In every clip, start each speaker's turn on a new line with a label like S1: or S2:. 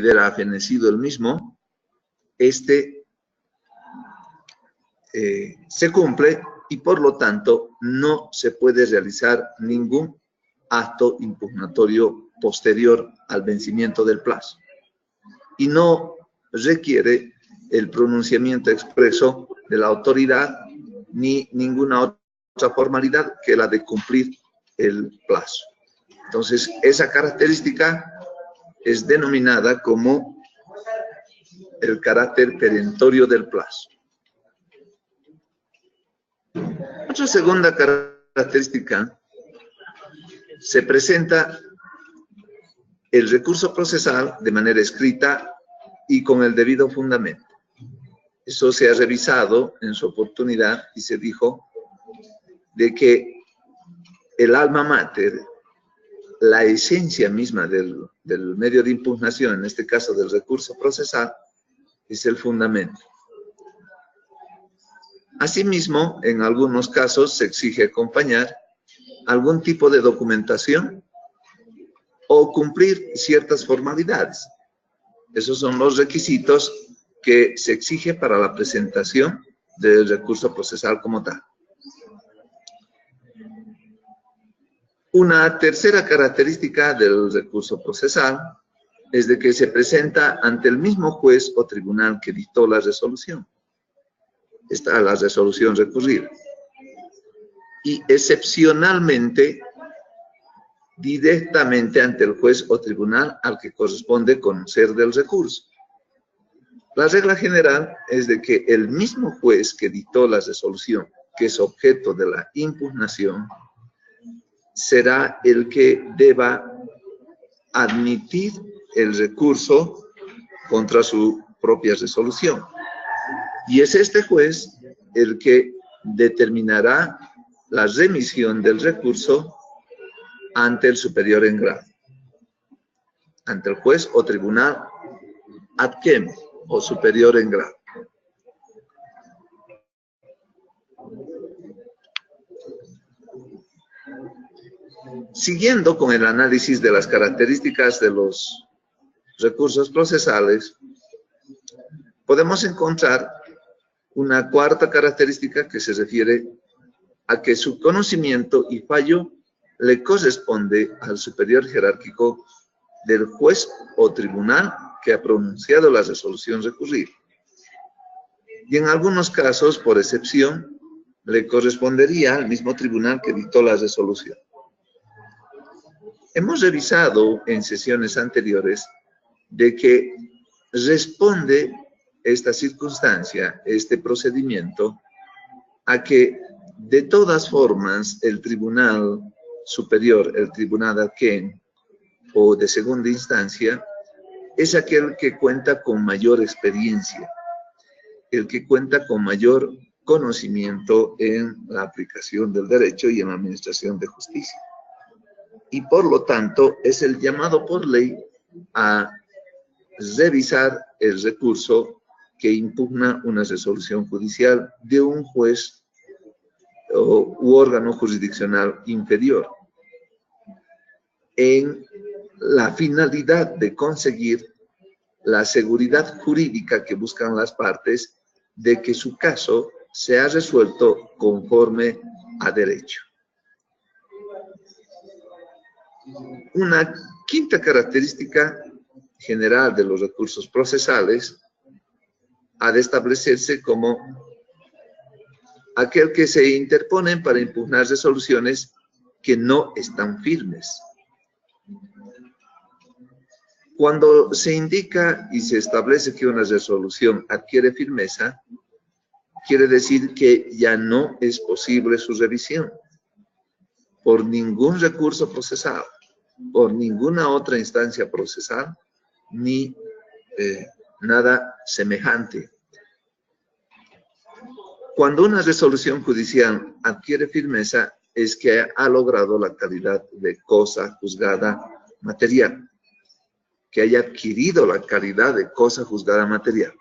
S1: hubiera fenecido el mismo, se cumple y por lo tanto no se puede realizar ningún acto impugnatorio posterior al vencimiento del plazo y no requiere el pronunciamiento expreso de la autoridad ni ninguna otra formalidad que la de cumplir el plazo. Entonces, esa característica es denominada como el carácter perentorio del plazo. Otra segunda característica, se presenta el recurso procesal de manera escrita y con el debido fundamento. Eso se ha revisado en su oportunidad y se dijo de que el alma mater, la esencia misma del medio de impugnación, en este caso del recurso procesal, es el fundamento. Asimismo, en algunos casos se exige acompañar algún tipo de documentación o cumplir ciertas formalidades. Esos son los requisitos que se exige para la presentación del recurso procesal como tal. Una tercera característica del recurso procesal es de que se presenta ante el mismo juez o tribunal que dictó la resolución. Está la resolución recurrida. Y excepcionalmente, directamente ante el juez o tribunal al que corresponde conocer del recurso. La regla general es de que el mismo juez que dictó la resolución, que es objeto de la impugnación, será el que deba admitir el recurso contra su propia resolución. Y es este juez el que determinará la remisión del recurso ante el superior en grado, ante el juez o tribunal ad quem o superior en grado. Siguiendo con el análisis de las características de los recursos procesales, podemos encontrar una cuarta característica que se refiere a que su conocimiento y fallo le corresponde al superior jerárquico del juez o tribunal que ha pronunciado la resolución recurrida. Y en algunos casos, por excepción, le correspondería al mismo tribunal que dictó la resolución. Hemos revisado en sesiones anteriores de que responde esta circunstancia, este procedimiento, a que de todas formas el tribunal superior, el tribunal ad quem o de segunda instancia, es aquel que cuenta con mayor experiencia, el que cuenta con mayor conocimiento en la aplicación del derecho y en la administración de justicia. Y por lo tanto es el llamado por ley a revisar el recurso que impugna una resolución judicial de un juez u órgano jurisdiccional inferior, en la finalidad de conseguir la seguridad jurídica que buscan las partes de que su caso sea resuelto conforme a derecho. Una quinta característica general de los recursos procesales ha de establecerse como aquel que se interponen para impugnar resoluciones que no están firmes. Cuando se indica y se establece que una resolución adquiere firmeza, quiere decir que ya no es posible su revisión por ningún recurso procesal, por ninguna otra instancia procesal, ni nada semejante. Cuando una resolución judicial adquiere firmeza, es que ha logrado la calidad de cosa juzgada material, que haya adquirido la calidad de cosa juzgada material.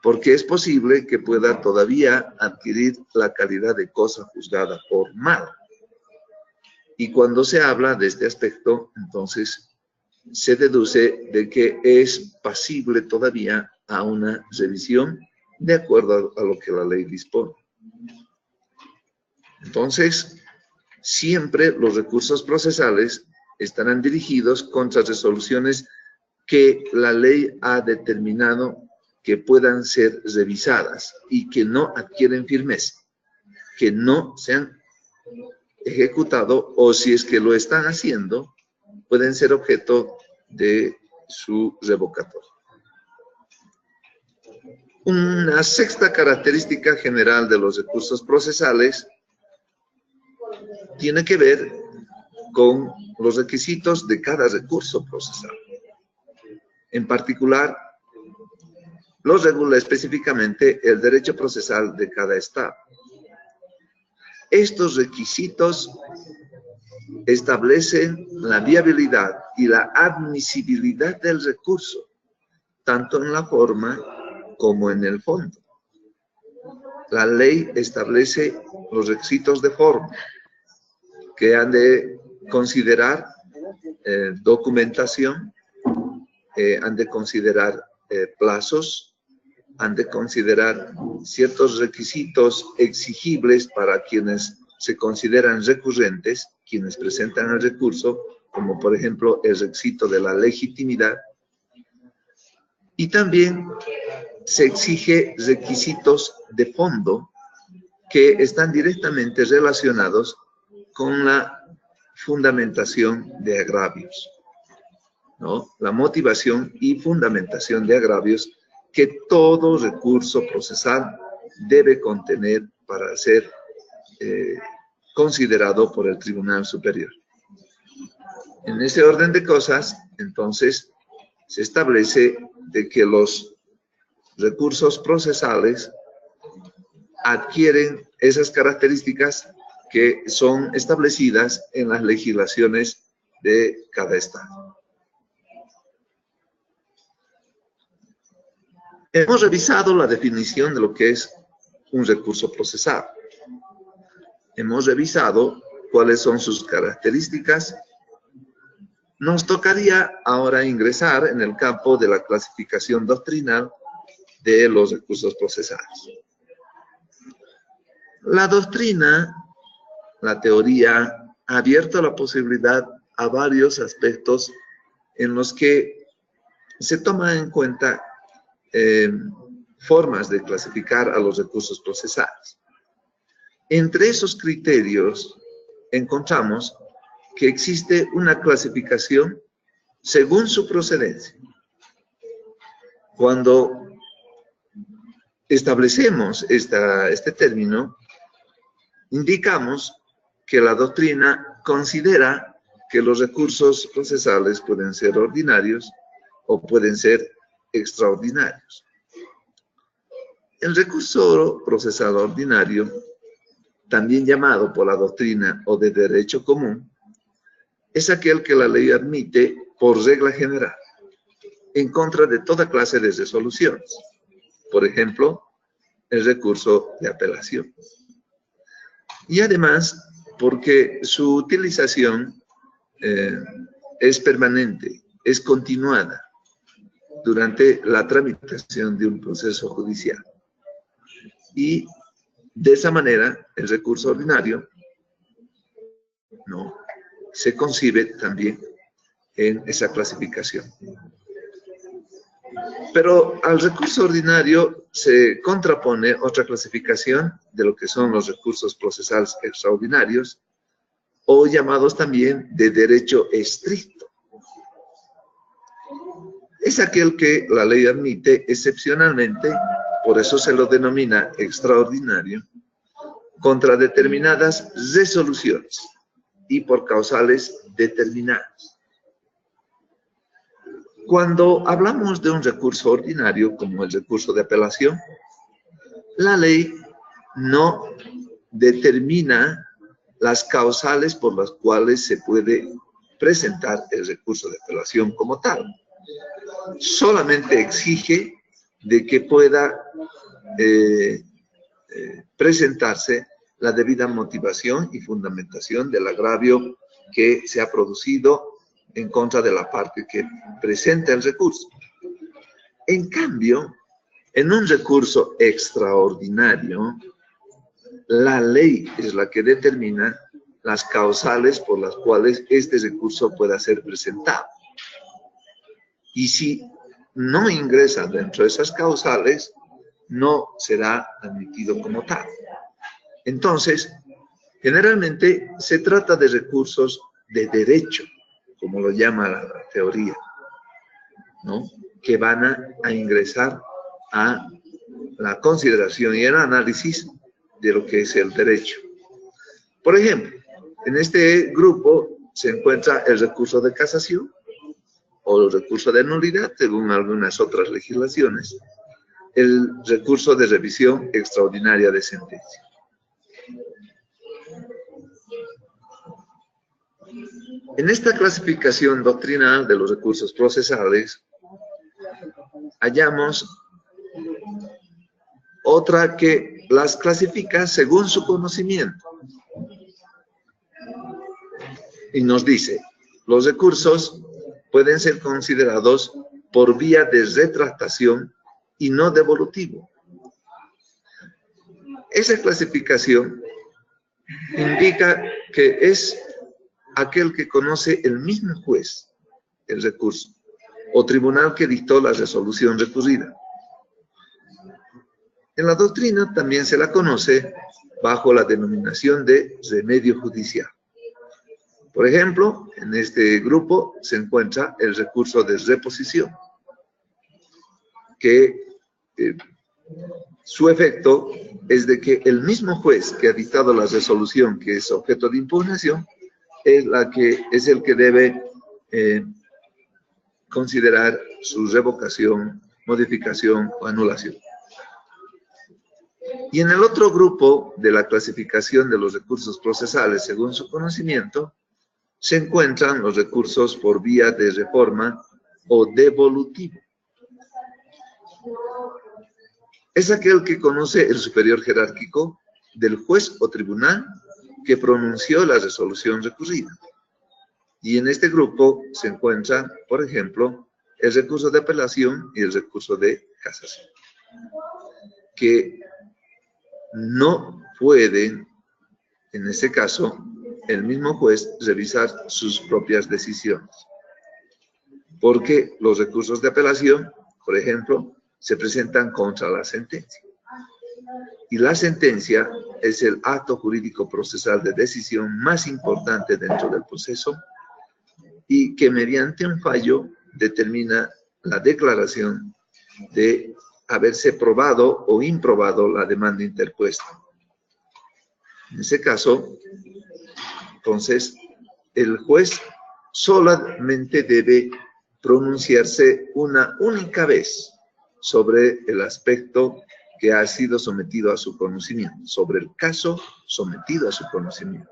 S1: Porque es posible que pueda todavía adquirir la calidad de cosa juzgada formal. Y cuando se habla de este aspecto, entonces se deduce de que es pasible todavía a una revisión de acuerdo a lo que la ley dispone. Entonces, siempre los recursos procesales estarán dirigidos contra resoluciones que la ley ha determinado que puedan ser revisadas y que no adquieren firmeza, que no se han ejecutado, o si es que lo están haciendo, pueden ser objeto de su revocatoria. Una sexta característica general de los recursos procesales tiene que ver con los requisitos de cada recurso procesal. En particular, los regula específicamente el derecho procesal de cada estado. Estos requisitos establecen la viabilidad y la admisibilidad del recurso, tanto en la forma como en el fondo. La ley establece los requisitos de forma, que han de considerar documentación, han de considerar plazos, han de considerar ciertos requisitos exigibles para quienes se consideran recurrentes, quienes presentan el recurso, como por ejemplo el requisito de la legitimidad. Y también se exige requisitos de fondo que están directamente relacionados con la fundamentación de agravios, ¿no? La motivación y fundamentación de agravios que todo recurso procesal debe contener para ser considerado por el Tribunal Superior. En ese orden de cosas, entonces, se establece de que los recursos procesales adquieren esas características que son establecidas en las legislaciones de cada estado. Hemos revisado la definición de lo que es un recurso procesal. Hemos revisado cuáles son sus características. Nos tocaría ahora ingresar en el campo de la clasificación doctrinal de los recursos procesales. La doctrina, la teoría, ha abierto la posibilidad a varios aspectos en los que se toman en cuenta formas de clasificar a los recursos procesales. Entre esos criterios encontramos que existe una clasificación según su procedencia. Cuando establecemos este término, indicamos que la doctrina considera que los recursos procesales pueden ser ordinarios o pueden ser extraordinarios. El recurso procesal ordinario, también llamado por la doctrina o de derecho común, es aquel que la ley admite por regla general en contra de toda clase de resoluciones. Por ejemplo, el recurso de apelación. Y además, porque su utilización es permanente, es continuada durante la tramitación de un proceso judicial. Y de esa manera, el recurso ordinario no se concibe también en esa clasificación. Pero al recurso ordinario se contrapone otra clasificación de lo que son los recursos procesales extraordinarios, o llamados también de derecho estricto. Es aquel que la ley admite excepcionalmente, por eso se lo denomina extraordinario, contra determinadas resoluciones y por causales determinadas. Cuando hablamos de un recurso ordinario, como el recurso de apelación, la ley no determina las causales por las cuales se puede presentar el recurso de apelación como tal. Solamente exige de que pueda presentarse la debida motivación y fundamentación del agravio que se ha producido en contra de la parte que presenta el recurso. En cambio, en un recurso extraordinario, la ley es la que determina las causales por las cuales este recurso pueda ser presentado. Y si no ingresa dentro de esas causales, no será admitido como tal. Entonces, generalmente se trata de recursos de derecho, como lo llama la teoría, ¿no? Que van a ingresar a la consideración y el análisis de lo que es el derecho. Por ejemplo, en este grupo se encuentra el recurso de casación o el recurso de nulidad, según algunas otras legislaciones, el recurso de revisión extraordinaria de sentencia. En esta clasificación doctrinal de los recursos procesales, hallamos otra que las clasifica según su conocimiento. Y nos dice, los recursos pueden ser considerados por vía de retractación y no devolutivo. Esa clasificación indica que es aquel que conoce el mismo juez el recurso o tribunal que dictó la resolución recurrida. En la doctrina también se la conoce bajo la denominación de remedio judicial. Por ejemplo, en este grupo se encuentra el recurso de reposición, que su efecto es de que el mismo juez que ha dictado la resolución que es objeto de impugnación es el que debe considerar su revocación, modificación o anulación. Y en el otro grupo de la clasificación de los recursos procesales según su conocimiento, se encuentran los recursos por vía de reforma o devolutivo. Es aquel que conoce el superior jerárquico del juez o tribunal que pronunció la resolución recurrida. Y en este grupo se encuentran, por ejemplo, el recurso de apelación y el recurso de casación, que no pueden, en este caso, el mismo juez revisar sus propias decisiones. Porque los recursos de apelación, por ejemplo, se presentan contra la sentencia. Y la sentencia es el acto jurídico procesal de decisión más importante dentro del proceso y que mediante un fallo determina la declaración de haberse probado o improbado la demanda interpuesta. En ese caso, entonces, el juez solamente debe pronunciarse una única vez sobre el aspecto que ha sido sometido a su conocimiento, sobre el caso sometido a su conocimiento.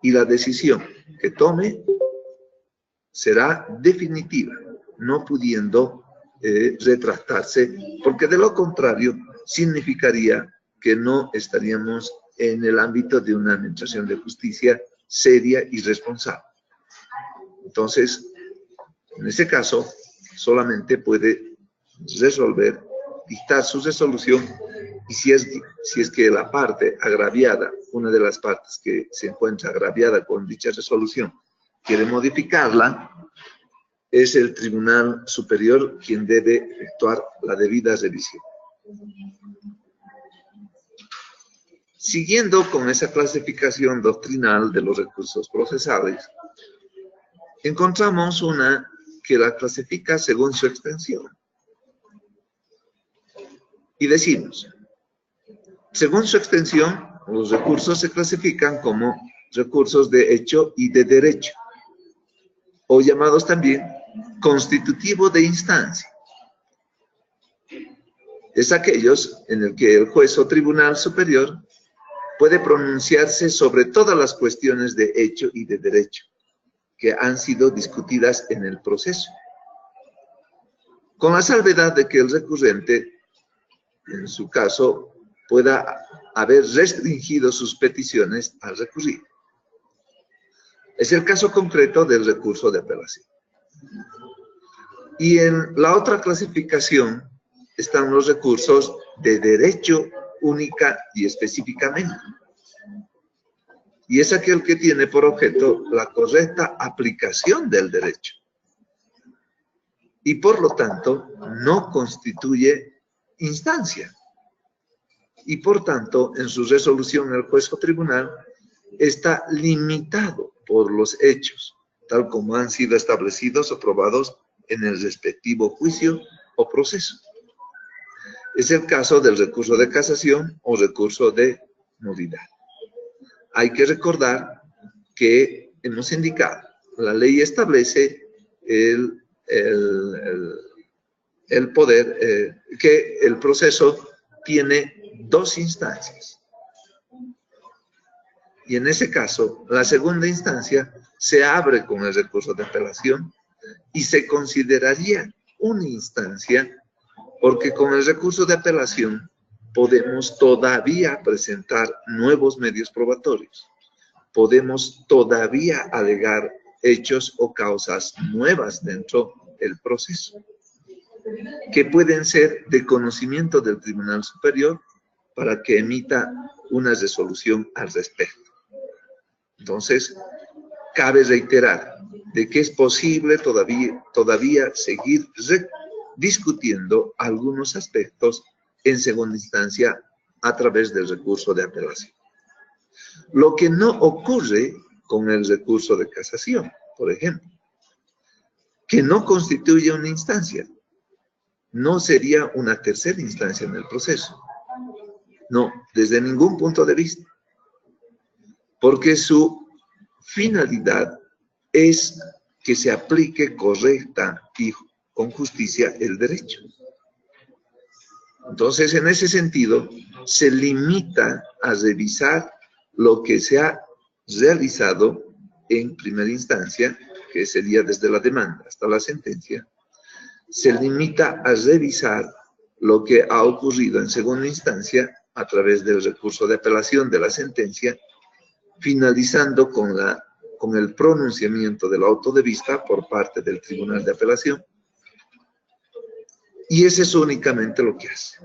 S1: Y la decisión que tome será definitiva, no pudiendo retractarse, porque de lo contrario significaría que no estaríamos en el ámbito de una administración de justicia seria y responsable. Entonces, en ese caso, solamente puede resolver, dictar su resolución, y si es que la parte agraviada, una de las partes que se encuentra agraviada con dicha resolución, quiere modificarla, es el Tribunal Superior quien debe efectuar la debida revisión. Siguiendo con esa clasificación doctrinal de los recursos procesales, encontramos una que la clasifica según su extensión. Y decimos, según su extensión, los recursos se clasifican como recursos de hecho y de derecho, o llamados también constitutivo de instancia. Es aquellos en el que el juez o tribunal superior puede pronunciarse sobre todas las cuestiones de hecho y de derecho que han sido discutidas en el proceso, con la salvedad de que el recurrente, en su caso, pueda haber restringido sus peticiones al recurrir. Es el caso concreto del recurso de apelación. Y en la otra clasificación están los recursos de derecho única y específicamente. Y es aquel que tiene por objeto la correcta aplicación del derecho. Y por lo tanto, no constituye instancia. Y por tanto, en su resolución el juez o tribunal está limitado por los hechos, tal como han sido establecidos o probados en el respectivo juicio o proceso. Es el caso del recurso de casación o recurso de nulidad. Hay que recordar que hemos indicado, la ley establece el poder, que el proceso tiene dos instancias. Y en ese caso, la segunda instancia se abre con el recurso de apelación y se consideraría una instancia porque con el recurso de apelación podemos todavía presentar nuevos medios probatorios. Podemos todavía alegar hechos o causas nuevas dentro del proceso, que pueden ser de conocimiento del Tribunal Superior para que emita una resolución al respecto. Entonces, cabe reiterar de que es posible todavía seguir discutiendo algunos aspectos en segunda instancia a través del recurso de apelación. Lo que no ocurre con el recurso de casación, por ejemplo, que no constituye una instancia, no sería una tercera instancia en el proceso. No, desde ningún punto de vista. Porque su finalidad es que se aplique correcta y con justicia el derecho. Entonces, en ese sentido, se limita a revisar lo que se ha realizado en primera instancia, que sería desde la demanda hasta la sentencia. Se limita a revisar lo que ha ocurrido en segunda instancia a través del recurso de apelación de la sentencia, finalizando con el pronunciamiento del auto de vista por parte del Tribunal de Apelación. Y ese es únicamente lo que hace.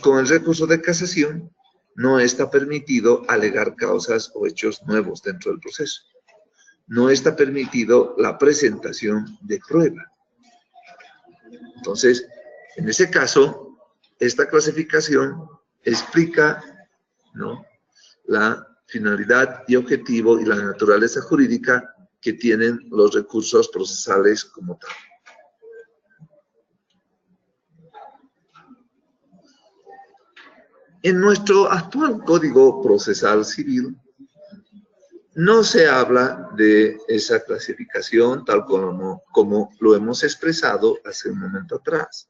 S1: Con el recurso de casación no está permitido alegar causas o hechos nuevos dentro del proceso. No está permitido la presentación de prueba. Entonces, en ese caso, esta clasificación explica, ¿no?, la finalidad y objetivo y la naturaleza jurídica que tienen los recursos procesales como tal. En nuestro actual Código Procesal Civil no se habla de esa clasificación tal como lo hemos expresado hace un momento atrás.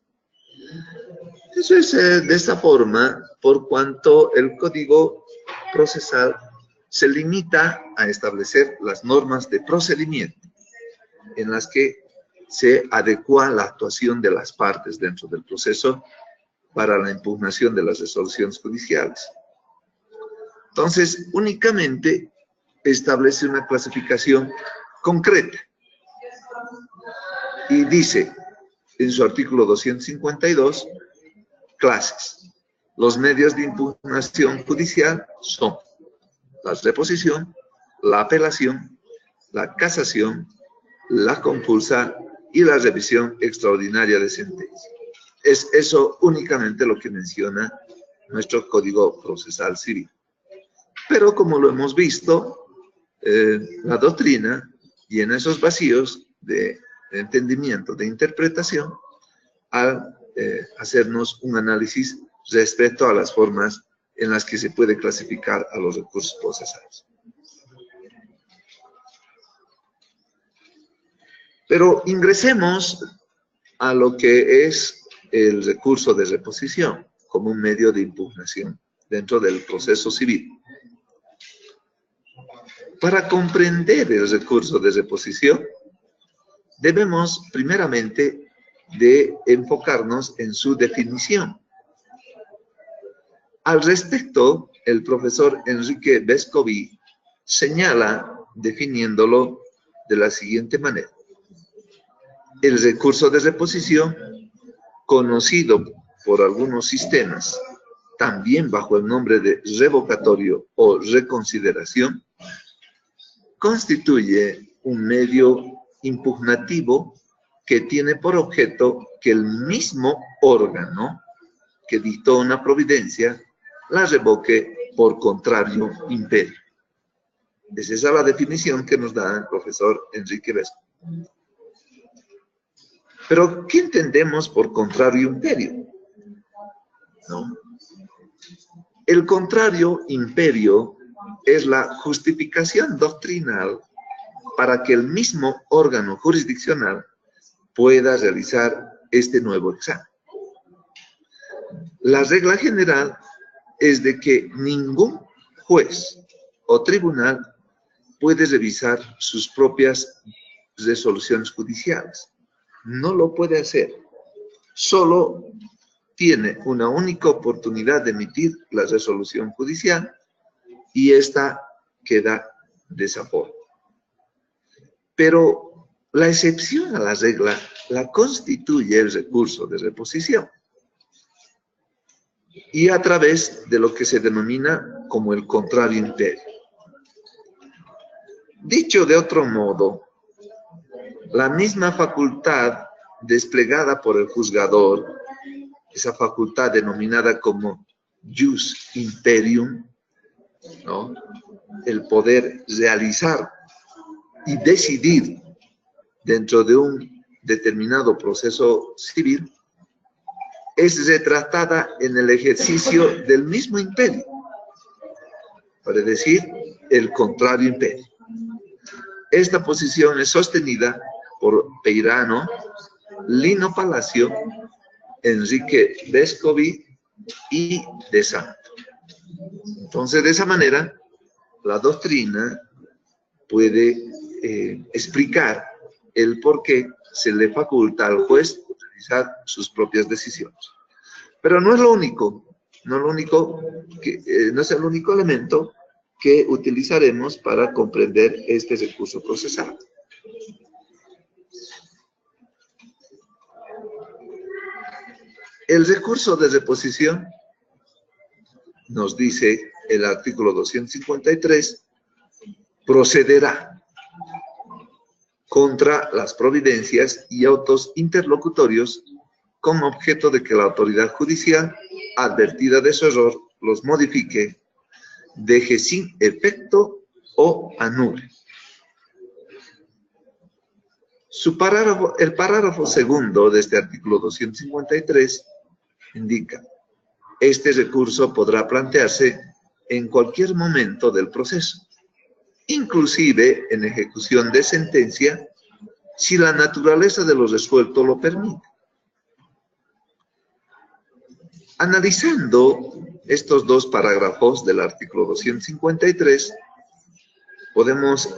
S1: Eso es de esta forma por cuanto el Código Procesal se limita a establecer las normas de procedimiento en las que se adecua la actuación de las partes dentro del proceso para la impugnación de las resoluciones judiciales. Entonces, únicamente establece una clasificación concreta y dice en su artículo 252, clases. Los medios de impugnación judicial son la reposición, la apelación, la casación, la compulsa y la revisión extraordinaria de sentencia. Es eso únicamente lo que menciona nuestro Código Procesal Civil. Pero como lo hemos visto, la doctrina y en esos vacíos de entendimiento, de interpretación, al hacernos un análisis respecto a las formas en las que se puede clasificar a los recursos procesales. Pero ingresemos a lo que es el recurso de reposición como un medio de impugnación dentro del proceso civil. Para comprender el recurso de reposición, debemos primeramente de enfocarnos en su definición. Al respecto, el profesor Enrique Vescovi señala definiéndolo de la siguiente manera. El recurso de reposición, conocido por algunos sistemas, también bajo el nombre de revocatorio o reconsideración, constituye un medio impugnativo que tiene por objeto que el mismo órgano que dictó una providencia la revoque por contrario imperio. Es esa la definición que nos da el profesor Enrique Vesco. Pero, ¿qué entendemos por contrario imperio? ¿No? El contrario imperio es la justificación doctrinal para que el mismo órgano jurisdiccional pueda realizar este nuevo examen. La regla general es de que ningún juez o tribunal puede revisar sus propias resoluciones judiciales. No lo puede hacer. Solo tiene una única oportunidad de emitir la resolución judicial y esta queda de esa forma. Pero la excepción a la regla la constituye el recurso de reposición y a través de lo que se denomina como el contrario imperio. Dicho de otro modo, la misma facultad desplegada por el juzgador, esa facultad denominada como jus imperium, ¿no? El poder realizar y decidir dentro de un determinado proceso civil, es retratada en el ejercicio del mismo imperio, para decir, el contrario imperio. Esta posición es sostenida por Peirano, Lino Palacio, Enrique Vescovi y De Santo. Entonces, de esa manera, la doctrina puede explicar el por qué se le faculta al juez utilizar sus propias decisiones. Pero no es lo único, no es el único elemento que utilizaremos para comprender este recurso procesal. El recurso de reposición, nos dice el artículo 253, procederá contra las providencias y autos interlocutorios con objeto de que la autoridad judicial, advertida de su error, los modifique, deje sin efecto o anule. El párrafo segundo de este artículo 253 indica: este recurso podrá plantearse en cualquier momento del proceso, inclusive en ejecución de sentencia, si la naturaleza de lo resuelto lo permite. Analizando estos dos párrafos del artículo 253, podemos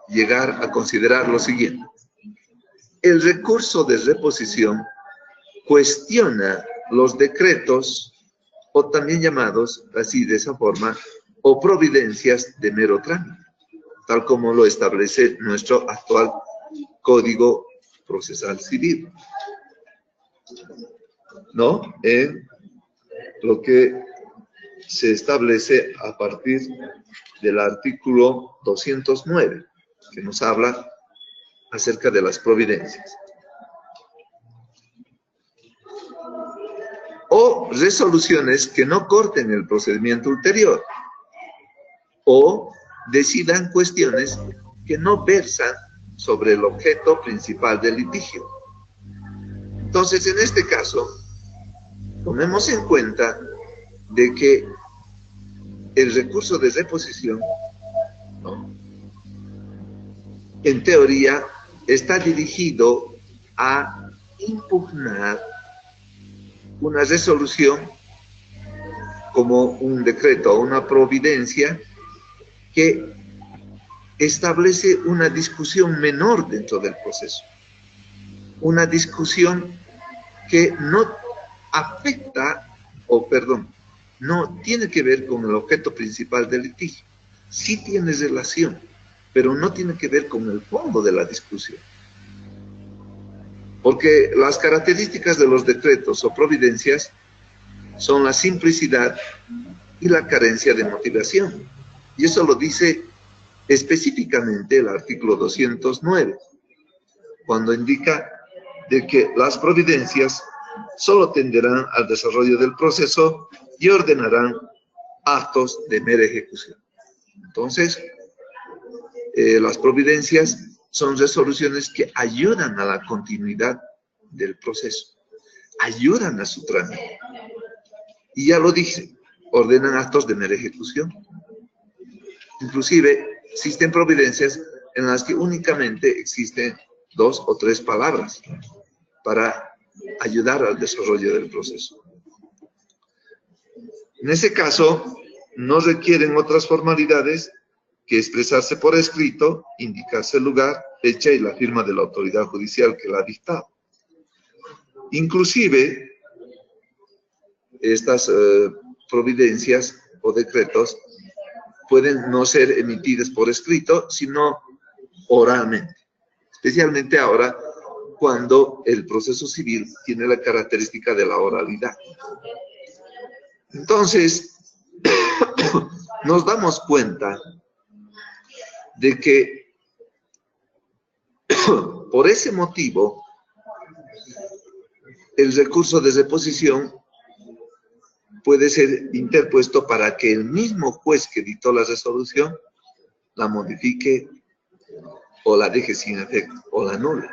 S1: llegar a considerar lo siguiente. El recurso de reposición cuestiona los decretos, o también llamados así de esa forma, o providencias de mero trámite, tal como lo establece nuestro actual Código Procesal Civil, ¿no? En lo que se establece a partir del artículo 209, que nos habla acerca de las providencias. O resoluciones que no corten el procedimiento ulterior, o decidan cuestiones que no versan sobre el objeto principal del litigio. Entonces, en este caso, tomemos en cuenta de que el recurso de reposición, ¿no?, en teoría, está dirigido a impugnar una resolución como un decreto o una providencia que establece una discusión menor dentro del proceso. Una discusión que no afecta, no tiene que ver con el objeto principal del litigio. sí tiene relación, pero no tiene que ver con el fondo de la discusión. Porque las características de los decretos o providencias son la simplicidad y la carencia de motivación. Y eso lo dice específicamente el artículo 209, cuando indica de que las providencias solo tenderán al desarrollo del proceso y ordenarán actos de mera ejecución. Entonces, las providencias son resoluciones que ayudan a la continuidad del proceso, ayudan a su trámite. Y ya lo dice, ordenan actos de mera ejecución. Inclusive, existen providencias en las que únicamente existen 2 o 3 palabras para ayudar al desarrollo del proceso. En ese caso, no requieren otras formalidades que expresarse por escrito, indicarse el lugar, fecha y la firma de la autoridad judicial que la ha dictado. Inclusive, estas providencias o decretos pueden no ser emitidas por escrito, sino oralmente. Especialmente ahora, cuando el proceso civil tiene la característica de la oralidad. Entonces, nos damos cuenta de que por ese motivo el recurso de reposición puede ser interpuesto para que el mismo juez que dictó la resolución la modifique o la deje sin efecto o la anule.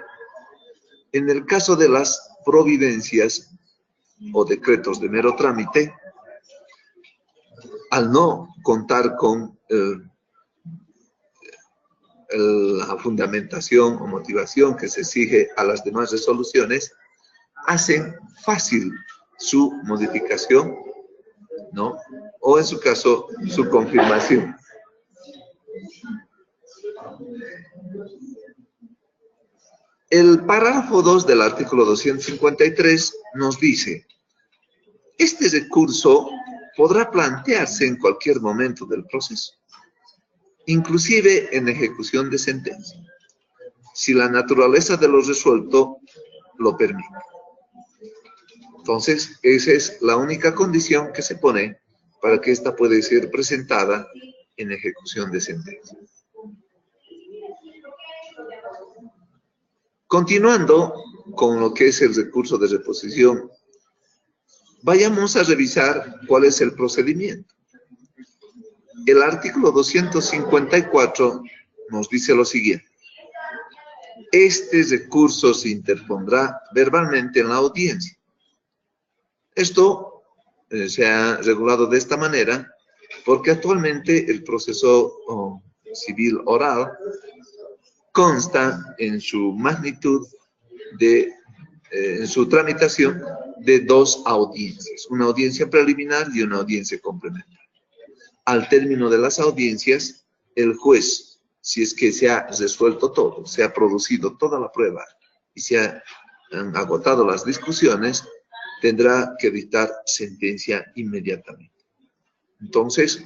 S1: En el caso de las providencias o decretos de mero trámite, al no contar con la fundamentación o motivación que se exige a las demás resoluciones, hacen fácil su modificación, ¿no? O en su caso, su confirmación. El párrafo 2 del artículo 253 nos dice: este recurso podrá plantearse en cualquier momento del proceso, inclusive en ejecución de sentencia, si la naturaleza de lo resuelto lo permite. Entonces, esa es la única condición que se pone para que ésta pueda ser presentada en ejecución de sentencia. Continuando con lo que es el recurso de reposición, vayamos a revisar cuál es el procedimiento. El artículo 254 nos dice lo siguiente: este recurso se interpondrá verbalmente en la audiencia. Esto se ha regulado de esta manera porque actualmente el proceso civil oral consta en su magnitud en su tramitación de 2 audiencias, una audiencia preliminar y una audiencia complementaria. Al término de las audiencias, el juez, si es que se ha resuelto todo, se ha producido toda la prueba y se han agotado las discusiones, tendrá que dictar sentencia inmediatamente. Entonces,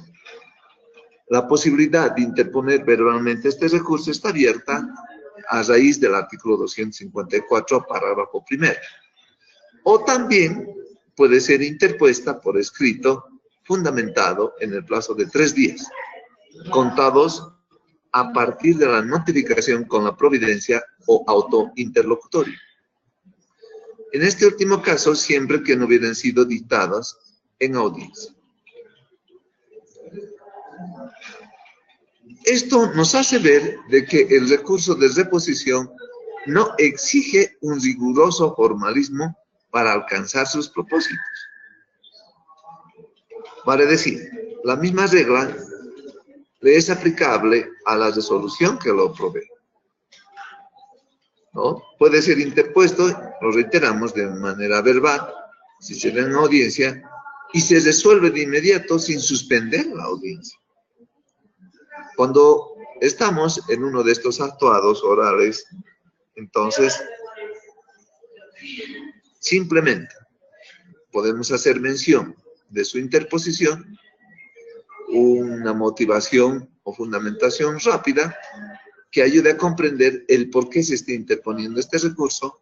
S1: la posibilidad de interponer verbalmente este recurso está abierta a raíz del artículo 254, párrafo primero. O también puede ser interpuesta por escrito, fundamentado en el plazo de 3 días, contados a partir de la notificación con la providencia o auto interlocutorio. En este último caso, siempre que no hubieran sido dictadas en audiencia. Esto nos hace ver de que el recurso de reposición no exige un riguroso formalismo para alcanzar sus propósitos. Vale decir, la misma regla le es aplicable a la resolución que lo provee, ¿no? Puede ser interpuesto, lo reiteramos, de manera verbal, si se da en audiencia, y se resuelve de inmediato sin suspender la audiencia. Cuando estamos en uno de estos actuados orales, entonces, simplemente podemos hacer mención de su interposición, una motivación o fundamentación rápida que ayude a comprender el por qué se está interponiendo este recurso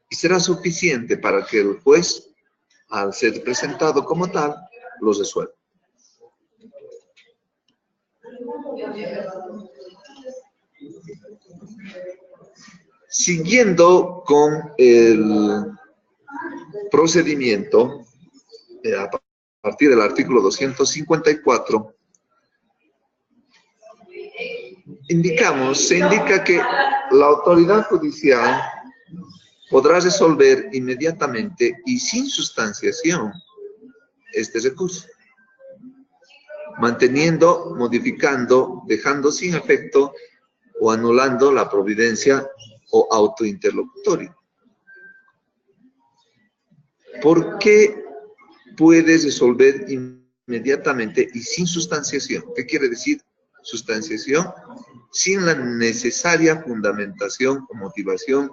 S1: y será suficiente para que el juez, al ser presentado como tal, lo resuelva. Siguiendo con el procedimiento, a partir del artículo 254, se indica que la autoridad judicial podrá resolver inmediatamente y sin sustanciación este recurso, manteniendo, modificando, dejando sin efecto o anulando la providencia o autointerlocutorio. ¿Por qué puede resolver inmediatamente y sin sustanciación? ¿Qué quiere decir sustanciación? Sin la necesaria fundamentación o motivación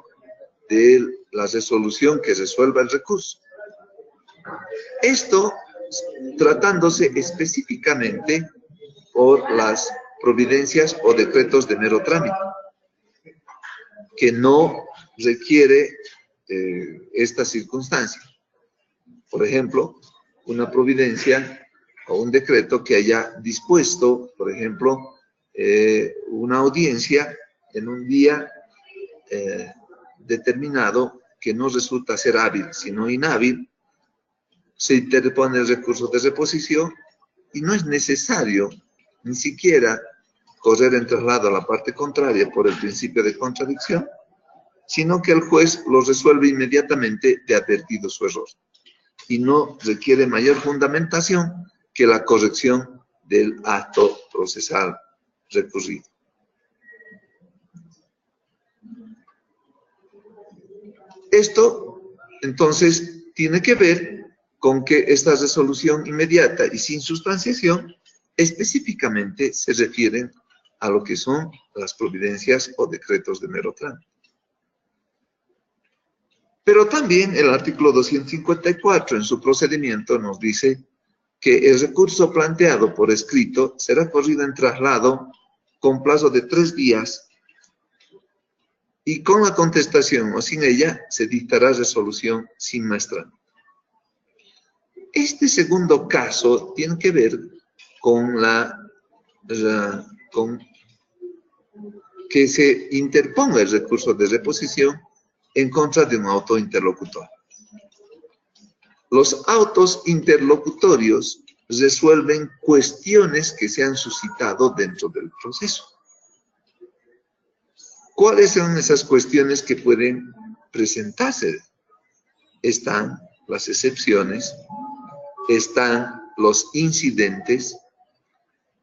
S1: de la resolución que resuelva el recurso. Esto tratándose específicamente por las providencias o decretos de mero trámite, que no requiere esta circunstancia. Por ejemplo, una providencia o un decreto que haya dispuesto, por ejemplo, una audiencia en un día determinado que no resulta ser hábil, sino inhábil, se interpone el recurso de reposición y no es necesario ni siquiera correr en traslado a la parte contraria por el principio de contradicción, sino que el juez lo resuelve inmediatamente de advertido su error y no requiere mayor fundamentación que la corrección del acto procesal recurrido. Esto, entonces, tiene que ver con que esta resolución inmediata y sin sustanciación específicamente se refieren a lo que son las providencias o decretos de mero trámite. Pero también el artículo 254 en su procedimiento nos dice que el recurso planteado por escrito será corrido en traslado con plazo de 3 días y con la contestación o sin ella se dictará resolución sin más trámite. Este segundo caso tiene que ver con con que se interponga el recurso de reposición en contra de un auto interlocutor. Los autos interlocutorios resuelven cuestiones que se han suscitado dentro del proceso. ¿Cuáles son esas cuestiones que pueden presentarse? Están las excepciones, están los incidentes,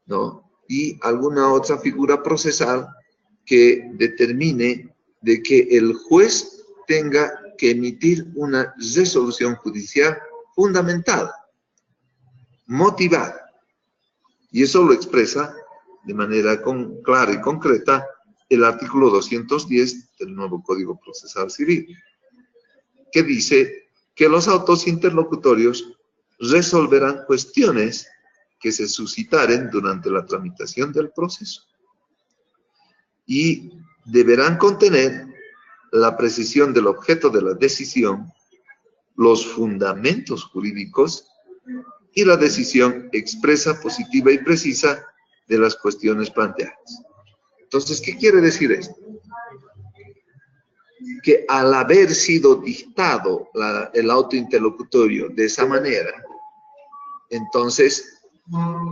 S1: ¿no? Y alguna otra figura procesal que determine de que el juez tenga que emitir una resolución judicial fundamentada, motivada. Y eso lo expresa de manera clara y concreta el artículo 210 del nuevo Código Procesal Civil, que dice que los autos interlocutorios resolverán cuestiones que se suscitaren durante la tramitación del proceso y deberán contener la precisión del objeto de la decisión, los fundamentos jurídicos y la decisión expresa, positiva y precisa de las cuestiones planteadas. Entonces, ¿qué quiere decir esto? Que al haber sido dictado el auto interlocutorio de esa manera, entonces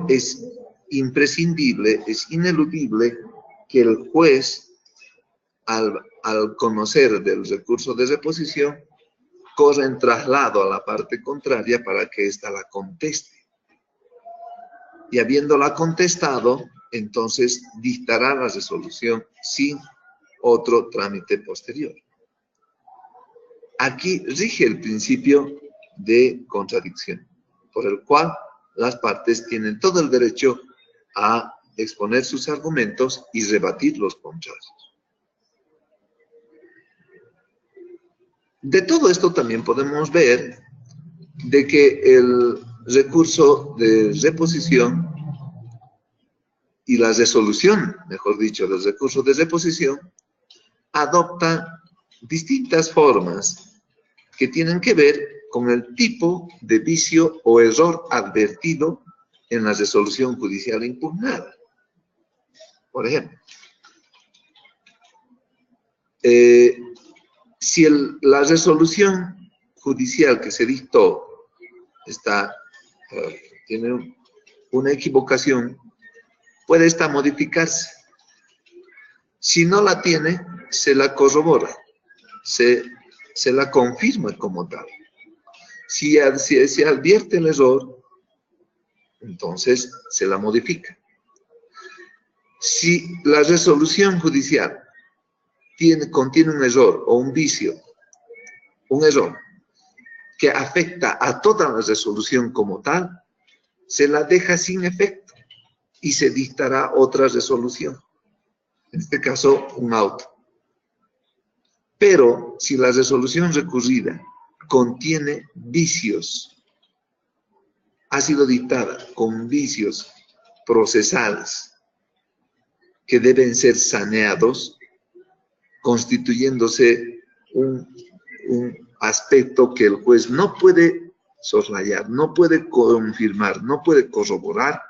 S1: es imprescindible, es ineludible que el juez, al conocer del recurso de reposición, corra en traslado a la parte contraria para que ésta la conteste. Y habiéndola contestado, entonces dictará la resolución sin otro trámite posterior. Aquí rige el principio de contradicción, por el cual las partes tienen todo el derecho a exponer sus argumentos y rebatir los contrarios. De todo esto también podemos ver de que el recurso de reposición y la resolución, mejor dicho, del recurso de reposición, adopta distintas formas que tienen que ver con el tipo de vicio o error advertido en la resolución judicial impugnada. Por ejemplo, si la resolución judicial que se dictó tiene una equivocación, puede esta modificarse. Si no la tiene, se la corrobora, se la confirma como tal. Si se advierte el error, entonces se la modifica. Si la resolución judicial contiene un error o un vicio, un error que afecta a toda la resolución como tal, se la deja sin efecto y se dictará otra resolución. En este caso, un auto. Pero si la resolución recurrida contiene vicios, ha sido dictada con vicios procesales que deben ser saneados, constituyéndose un aspecto que el juez no puede soslayar, no puede confirmar, no puede corroborar.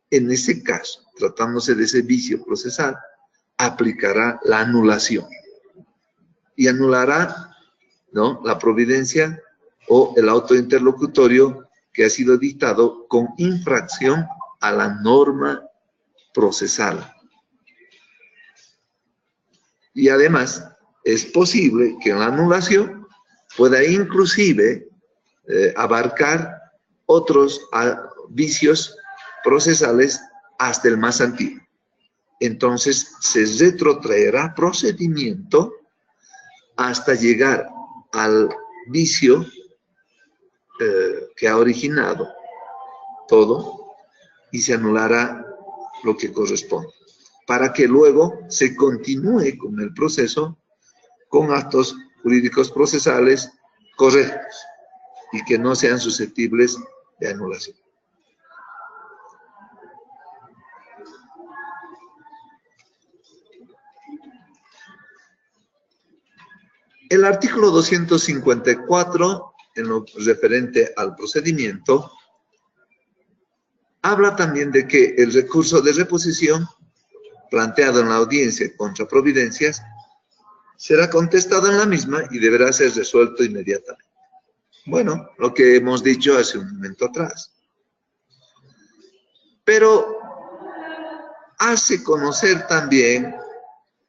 S1: En ese caso, tratándose de ese vicio procesal, aplicará la anulación y anulará, ¿no?, la providencia o el auto interlocutorio que ha sido dictado con infracción a la norma procesal. Y además, es posible que en la anulación pueda inclusive abarcar otros vicios procesales hasta el más antiguo. Entonces, se retrotraerá procedimiento hasta llegar al vicio que ha originado todo y se anulará lo que corresponde, para que luego se continúe con el proceso con actos jurídicos procesales correctos y que no sean susceptibles de anulación. El artículo 254, en lo referente al procedimiento, habla también de que el recurso de reposición planteado en la audiencia contra providencias será contestado en la misma y deberá ser resuelto inmediatamente. Bueno, lo que hemos dicho hace un momento atrás. Pero hace conocer también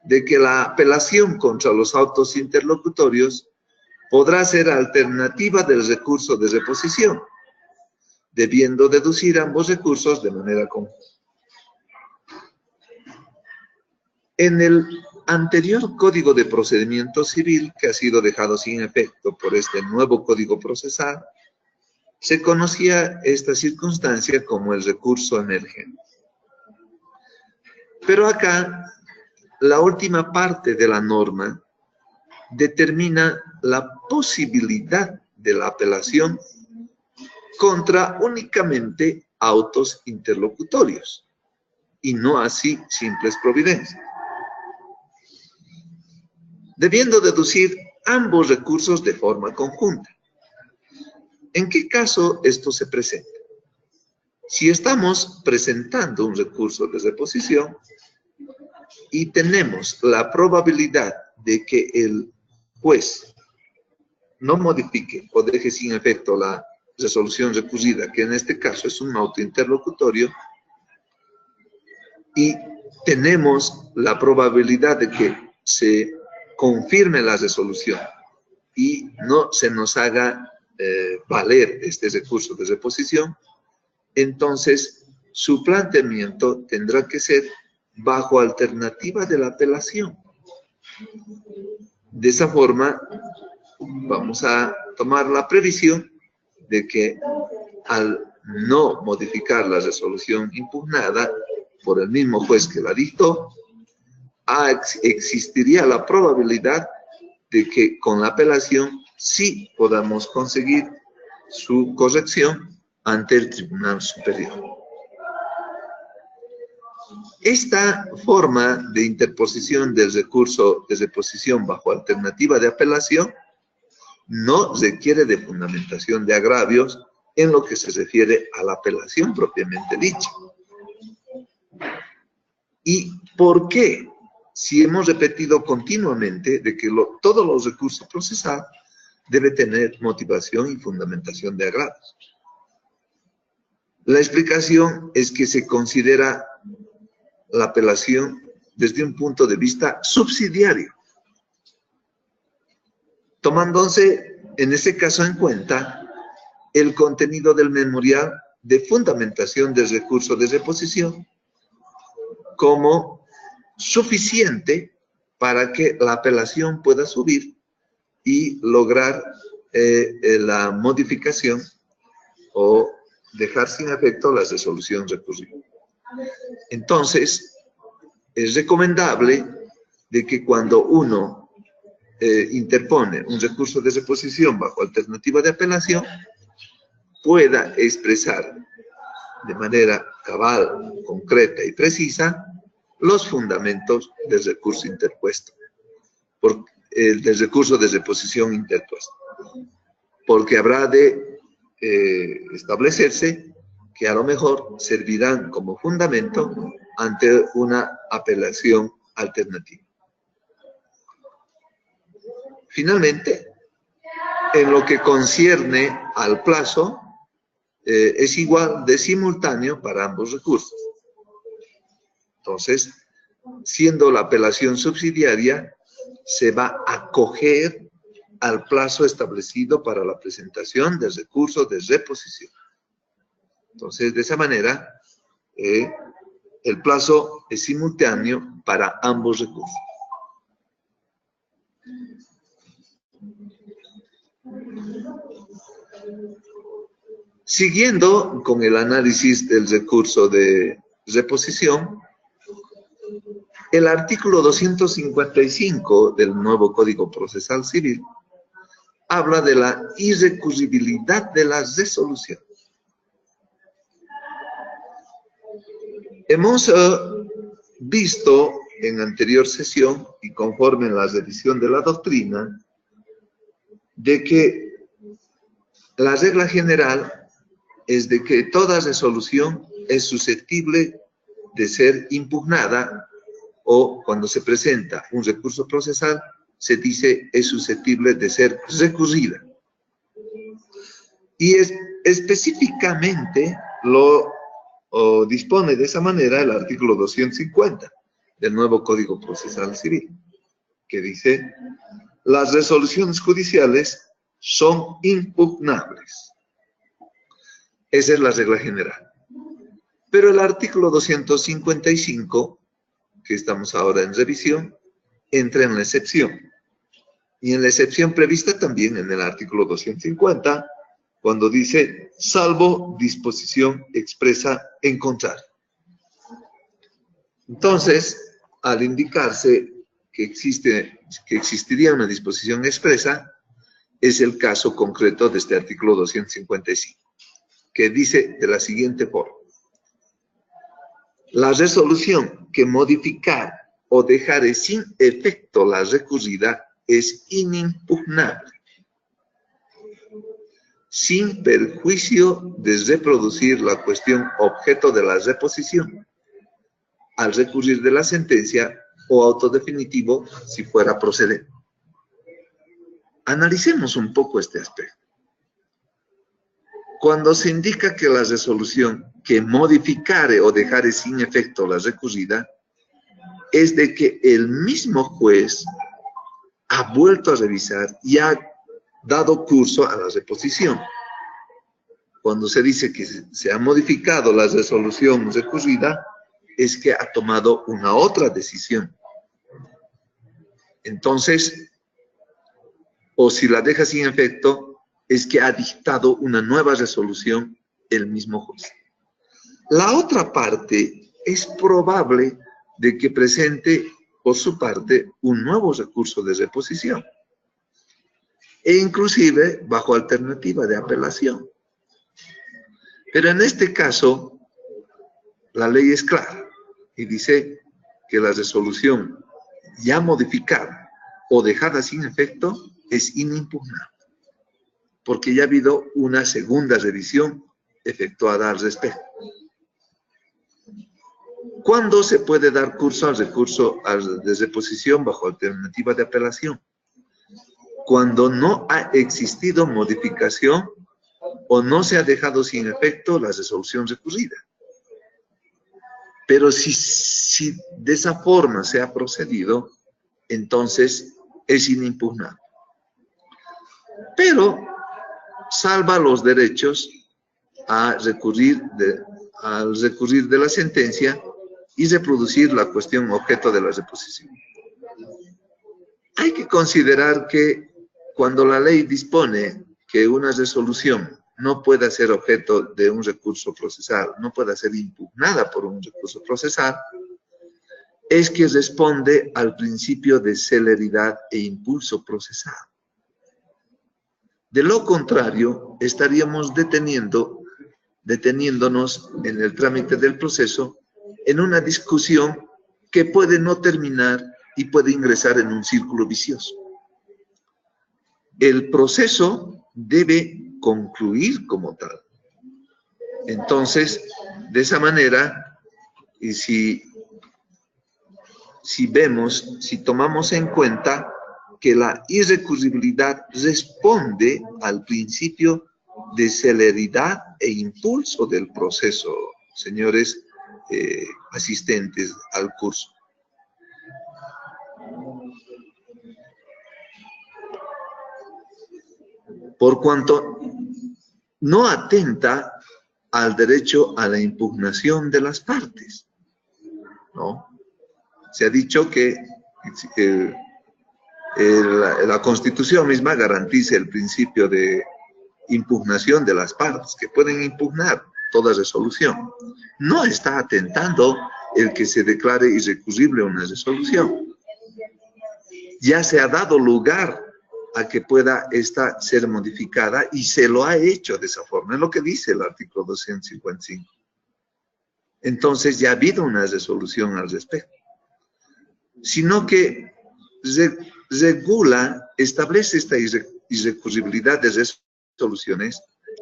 S1: de que la apelación contra los autos interlocutorios podrá ser alternativa del recurso de reposición, debiendo deducir ambos recursos de manera conjunta. En el anterior Código de Procedimiento Civil, que ha sido dejado sin efecto por este nuevo Código Procesal, se conocía esta circunstancia como el recurso emergente. Pero acá, la última parte de la norma determina la posibilidad de la apelación contra únicamente autos interlocutorios y no así simples providencias, debiendo deducir ambos recursos de forma conjunta. ¿En qué caso esto se presenta? Si estamos presentando un recurso de reposición y tenemos la probabilidad de que el juez no modifique o deje sin efecto la resolución recurrida, que en este caso es un auto interlocutorio, y tenemos la probabilidad de que se confirme la resolución y no se nos haga valer este recurso de reposición, entonces su planteamiento tendrá que ser bajo alternativa de la apelación. De esa forma, vamos a tomar la previsión de que al no modificar la resolución impugnada por el mismo juez que la dictó, existiría la probabilidad de que con la apelación sí podamos conseguir su corrección ante el Tribunal Superior. Esta forma de interposición del recurso de reposición bajo alternativa de apelación no requiere de fundamentación de agravios en lo que se refiere a la apelación propiamente dicha. ¿Y por qué? Si hemos repetido continuamente de que todos los recursos procesados deben tener motivación y fundamentación de agravios. La explicación es que se considera la apelación desde un punto de vista subsidiario, tomándose en este caso en cuenta el contenido del memorial de fundamentación del recurso de reposición como suficiente para que la apelación pueda subir y lograr la modificación o dejar sin efecto la resolución recurrida. Entonces, es recomendable de que cuando uno interpone un recurso de reposición bajo alternativa de apelación, pueda expresar de manera cabal, concreta y precisa los fundamentos del recurso interpuesto, del recurso de reposición interpuesto, porque habrá de establecerse que a lo mejor servirán como fundamento ante una apelación alternativa. Finalmente, en lo que concierne al plazo, es igual de simultáneo para ambos recursos. Entonces, siendo la apelación subsidiaria, se va a acoger al plazo establecido para la presentación del recurso de reposición. Entonces, de esa manera, el plazo es simultáneo para ambos recursos. Siguiendo con el análisis del recurso de reposición, el artículo 255 del nuevo Código Procesal Civil habla de la irrecurribilidad de la resolución. Hemos visto en anterior sesión y conforme en la revisión de la doctrina de que la regla general es de que toda resolución es susceptible de ser impugnada o cuando se presenta un recurso procesal se dice es susceptible de ser recurrida. Y específicamente lo dispone de esa manera el artículo 250 del nuevo Código Procesal Civil, que dice: las resoluciones judiciales son impugnables. Esa es la regla general. Pero el artículo 255, que estamos ahora en revisión, entra en la excepción. Y en la excepción prevista también en el artículo 250, cuando dice, salvo disposición expresa en contrario. Entonces, al indicarse que existiría una disposición expresa, es el caso concreto de este artículo 255, que dice de la siguiente forma: la resolución que modificar o dejar sin efecto la recurrida es inimpugnable, sin perjuicio de reproducir la cuestión objeto de la reposición, al recurrir de la sentencia o auto definitivo si fuera procedente. Analicemos un poco este aspecto. Cuando se indica que la resolución que modificare o dejare sin efecto la recurrida, es de que el mismo juez ha vuelto a revisar y ha dado curso a la reposición. Cuando se dice que se ha modificado la resolución recurrida, es que ha tomado una otra decisión. Entonces, o si la deja sin efecto, es que ha dictado una nueva resolución el mismo juez. La otra parte es probable de que presente por su parte un nuevo recurso de reposición e inclusive bajo alternativa de apelación. Pero en este caso, la ley es clara y dice que la resolución ya modificada o dejada sin efecto es inimpugnable, porque ya ha habido una segunda revisión efectuada al respecto. ¿Cuándo se puede dar curso al recurso de reposición bajo alternativa de apelación? Cuando no ha existido modificación o no se ha dejado sin efecto la resolución recurrida. Pero si de esa forma se ha procedido, entonces es inimpugnable. Pero salva los derechos al recurrir de la sentencia y reproducir la cuestión objeto de la reposición. Hay que considerar que cuando la ley dispone que una resolución no pueda ser objeto de un recurso procesal, no pueda ser impugnada por un recurso procesal, es que responde al principio de celeridad e impulso procesal. De lo contrario, estaríamos deteniéndonos en el trámite del proceso en una discusión que puede no terminar y puede ingresar en un círculo vicioso. El proceso debe concluir como tal. Entonces, de esa manera, y si tomamos en cuenta que la irrecurribilidad responde al principio de celeridad e impulso del proceso, señores asistentes al curso. Por cuanto no atenta al derecho a la impugnación de las partes, ¿no? Se ha dicho que la Constitución misma garantiza el principio de impugnación de las partes, que pueden impugnar toda resolución. No está atentando el que se declare irrecurrible una resolución. Ya se ha dado lugar a que pueda esta ser modificada y se lo ha hecho de esa forma. Es lo que dice el artículo 255. Entonces ya ha habido una resolución al respecto. Sino que establece esta irrecurribilidad de resoluciones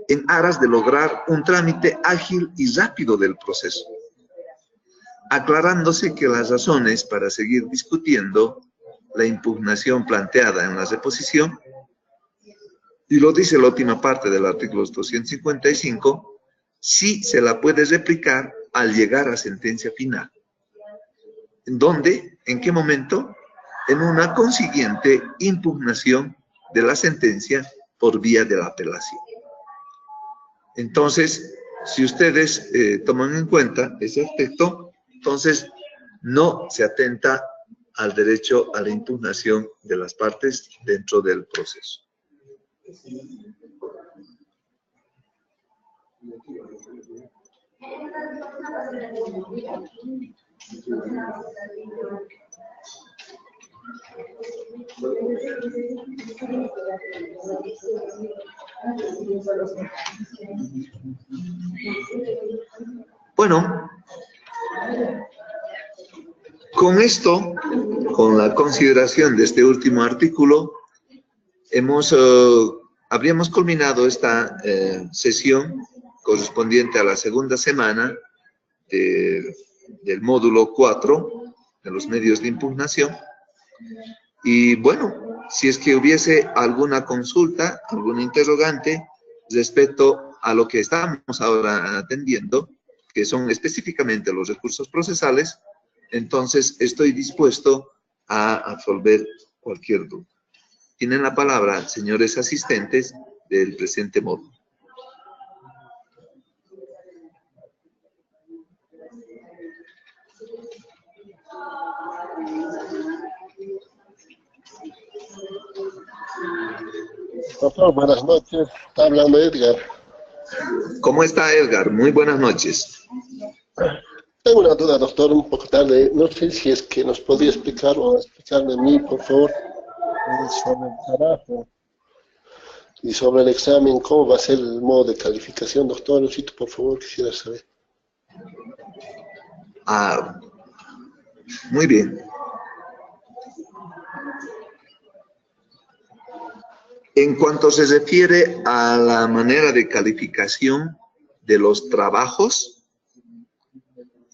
S1: en aras de lograr un trámite ágil y rápido del proceso, aclarándose que las razones para seguir discutiendo la impugnación planteada en la reposición, y lo dice la última parte del artículo 255, sí se la puede replicar al llegar a sentencia final. ¿En dónde? ¿En qué momento? En una consiguiente impugnación de la sentencia por vía de la apelación. Entonces, si ustedes toman en cuenta ese aspecto, entonces no se atenta al derecho a la impugnación de las partes dentro del proceso. Bueno, con esto, con la consideración de este último artículo, habríamos culminado esta sesión correspondiente a la segunda semana del módulo 4 de los medios de impugnación. Y bueno, si es que hubiese alguna consulta, algún interrogante respecto a lo que estamos ahora atendiendo, que son específicamente los recursos procesales, entonces estoy dispuesto a absolver cualquier duda. Tienen la palabra, señores asistentes del presente módulo.
S2: Doctor, buenas noches. Está hablando Edgar.
S1: ¿Cómo está, Edgar? Muy buenas noches.
S2: Tengo una duda, doctor, un poco tarde. No sé si es que nos podría explicar o explicarme a mí, por favor, sobre el trabajo y sobre el examen, cómo va a ser el modo de calificación, doctor. Necesito, por favor, quisiera saber.
S1: Muy bien. En cuanto se refiere a la manera de calificación de los trabajos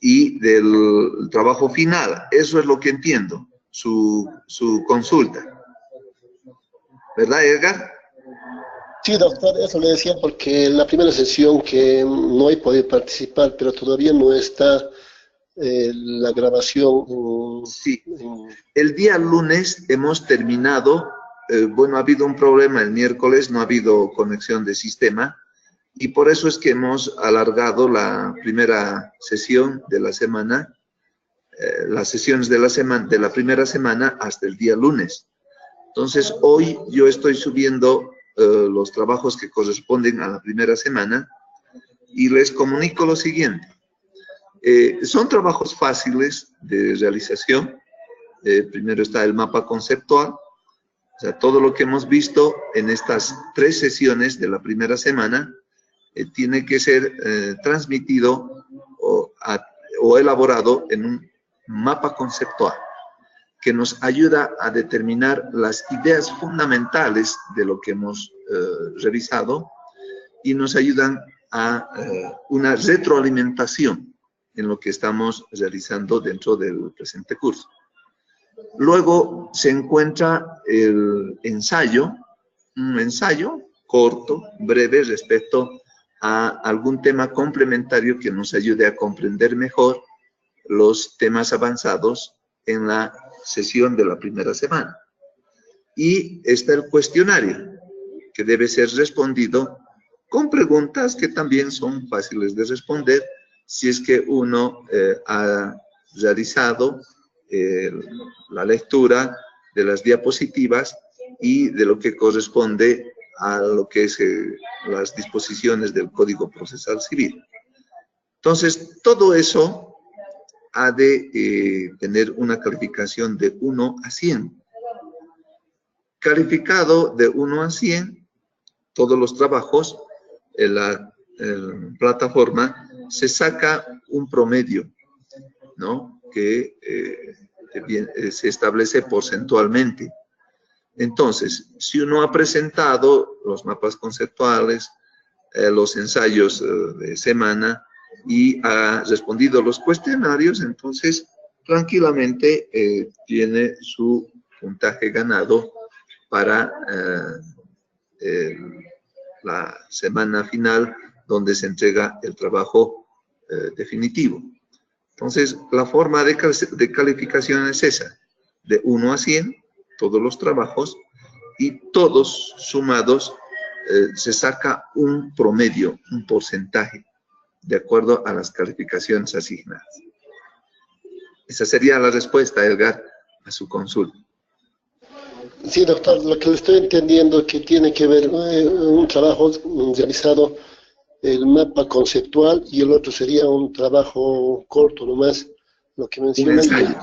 S1: y del trabajo final, eso es lo que entiendo, su consulta. ¿Verdad, Edgar?
S2: Sí, doctor, eso le decía porque en la primera sesión que no he podido participar, pero todavía no está la grabación.
S1: Sí. El día lunes hemos terminado, bueno, ha habido un problema el miércoles, no ha habido conexión de sistema, y por eso es que hemos alargado la primera sesión de la semana, las sesiones de la primera semana hasta el día lunes. Entonces, hoy yo estoy subiendo los trabajos que corresponden a la primera semana y les comunico lo siguiente. Son trabajos fáciles de realización. Primero está el mapa conceptual, o sea, todo lo que hemos visto en estas 3 sesiones de la primera semana tiene que ser transmitido o elaborado en un mapa conceptual que nos ayuda a determinar las ideas fundamentales de lo que hemos revisado y nos ayudan a una retroalimentación en lo que estamos realizando dentro del presente curso. Luego se encuentra el ensayo, un ensayo corto, breve, respecto a algún tema complementario que nos ayude a comprender mejor los temas avanzados en la sesión de la primera semana. Y está el cuestionario, que debe ser respondido con preguntas que también son fáciles de responder si es que uno ha realizado la lectura de las diapositivas y de lo que corresponde a lo que es las disposiciones del Código Procesal Civil. Entonces, todo eso ha de tener una calificación de 1 a 100. Calificado de 1 a 100, todos los trabajos en la plataforma se saca un promedio, ¿no? Que se establece porcentualmente. Entonces, si uno ha presentado los mapas conceptuales, los ensayos de semana y ha respondido los cuestionarios, entonces tranquilamente tiene su puntaje ganado para la semana final, donde se entrega el trabajo definitivo. Entonces, la forma de calificación es esa, de 1 a 100, todos los trabajos, y todos sumados se saca un promedio, un porcentaje, de acuerdo a las calificaciones asignadas. Esa sería la respuesta, Edgar, a su consulta.
S2: Sí, doctor, lo que le estoy entendiendo es que tiene que ver un trabajo realizado, el mapa conceptual, y el otro sería un trabajo corto nomás, lo que menciona.
S1: Un ensayo.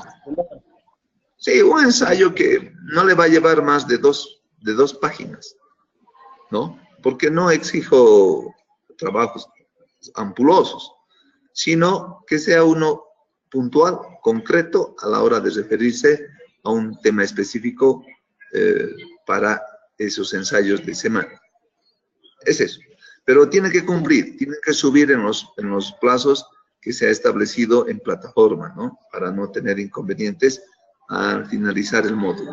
S1: Sí, un ensayo que no le va a llevar más de dos páginas, ¿no? Porque no exijo trabajos ampulosos, sino que sea uno puntual, concreto, a la hora de referirse a un tema específico para esos ensayos de semana. Es eso. Pero tiene que cumplir, tiene que subir en los plazos que se ha establecido en plataforma, ¿no? Para no tener inconvenientes al finalizar el módulo.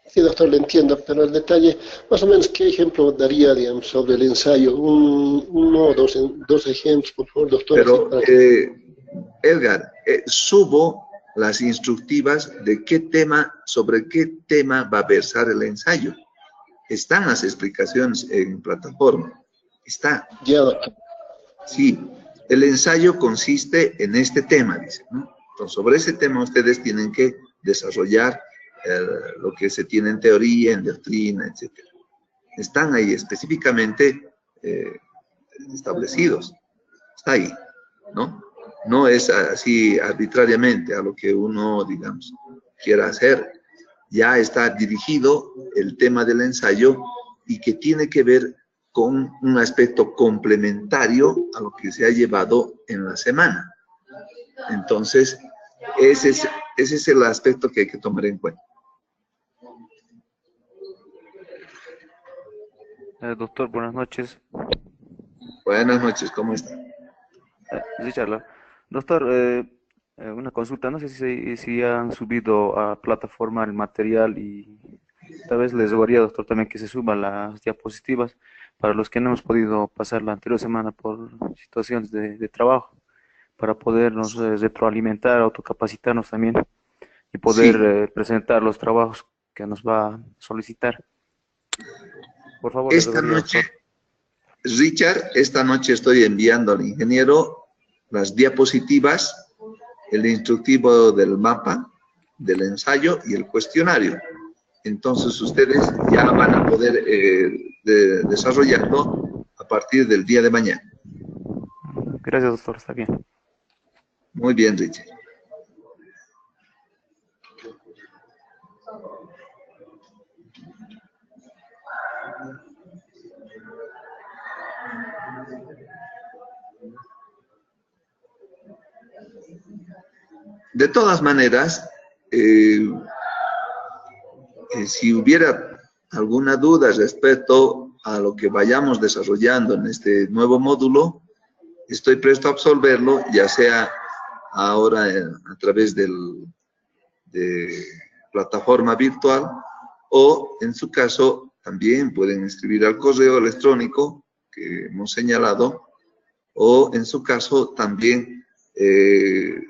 S2: Sí, doctor, le entiendo, pero el detalle, más o menos, ¿qué ejemplo daría, digamos, sobre el ensayo? Uno o dos ejemplos, por favor, doctor.
S1: Pero, Edgar, subo las instructivas de sobre qué tema va a versar el ensayo. Están las explicaciones en plataforma. Está.
S2: Ya, doctor.
S1: Sí, el ensayo consiste en este tema, dice, ¿no? Entonces, sobre ese tema ustedes tienen que desarrollar lo que se tiene en teoría, en doctrina, etc. Están ahí específicamente establecidos. Está ahí, ¿no? No es así arbitrariamente a lo que uno, digamos, quiera hacer. Ya está dirigido el tema del ensayo y que tiene que ver con un aspecto complementario a lo que se ha llevado en la semana. Entonces, Ese es el aspecto que hay que tomar en cuenta.
S3: Doctor, buenas noches.
S1: Buenas noches, ¿cómo está?
S3: Sí, charla. Doctor, una consulta, no sé si han subido a plataforma el material y tal vez les gustaría, doctor, también que se suban las diapositivas para los que no hemos podido pasar la anterior semana por situaciones de trabajo, para podernos retroalimentar, autocapacitarnos también y poder
S1: Sí,
S3: presentar los trabajos que nos va a solicitar. Por favor, les
S1: esta
S3: rogaría,
S1: noche,
S3: doctor.
S1: Richard, esta noche estoy enviando al ingeniero las diapositivas, el instructivo del mapa, del ensayo y el cuestionario. Entonces ustedes ya van a poder desarrollarlo a partir del día de mañana.
S3: Gracias, doctor, está bien.
S1: Muy bien, Richard. De todas maneras, si hubiera alguna duda respecto a lo que vayamos desarrollando en este nuevo módulo, estoy presto a absolverlo, ya sea ahora a través de plataforma virtual o en su caso también pueden escribir al correo electrónico que hemos señalado o en su caso también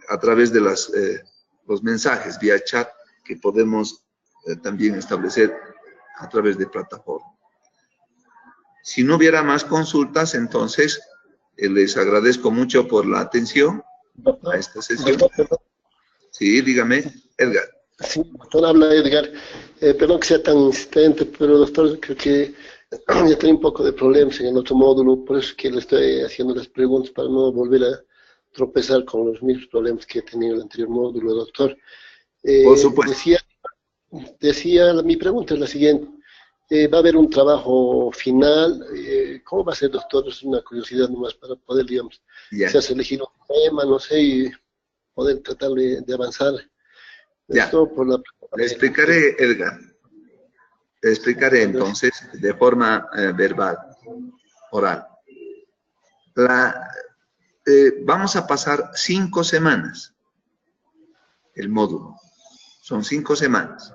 S1: a través de los mensajes vía chat que podemos también establecer a través de plataforma. Si no hubiera más consultas, entonces les agradezco mucho por la atención a esta sesión.
S2: Perdón.
S1: Sí, dígame, Edgar.
S2: Sí, doctor, habla Edgar. Perdón que sea tan insistente, pero doctor, creo que ya tenía un poco de problemas en el otro módulo, por eso es que le estoy haciendo las preguntas para no volver a tropezar con los mismos problemas que he tenido en el anterior módulo, doctor.
S1: Por supuesto.
S2: Mi pregunta es la siguiente. ¿Va a haber un trabajo final? ¿Cómo va a ser, doctor? Es una curiosidad nomás para poder, digamos,
S1: Ya.
S2: si has elegido un tema, no sé, y poder tratar de avanzar.
S1: Ya.
S2: Esto por la...
S1: Le explicaré, Edgar. Le explicaré entonces de forma verbal, oral. Vamos a pasar 5 semanas el módulo. Son 5 semanas.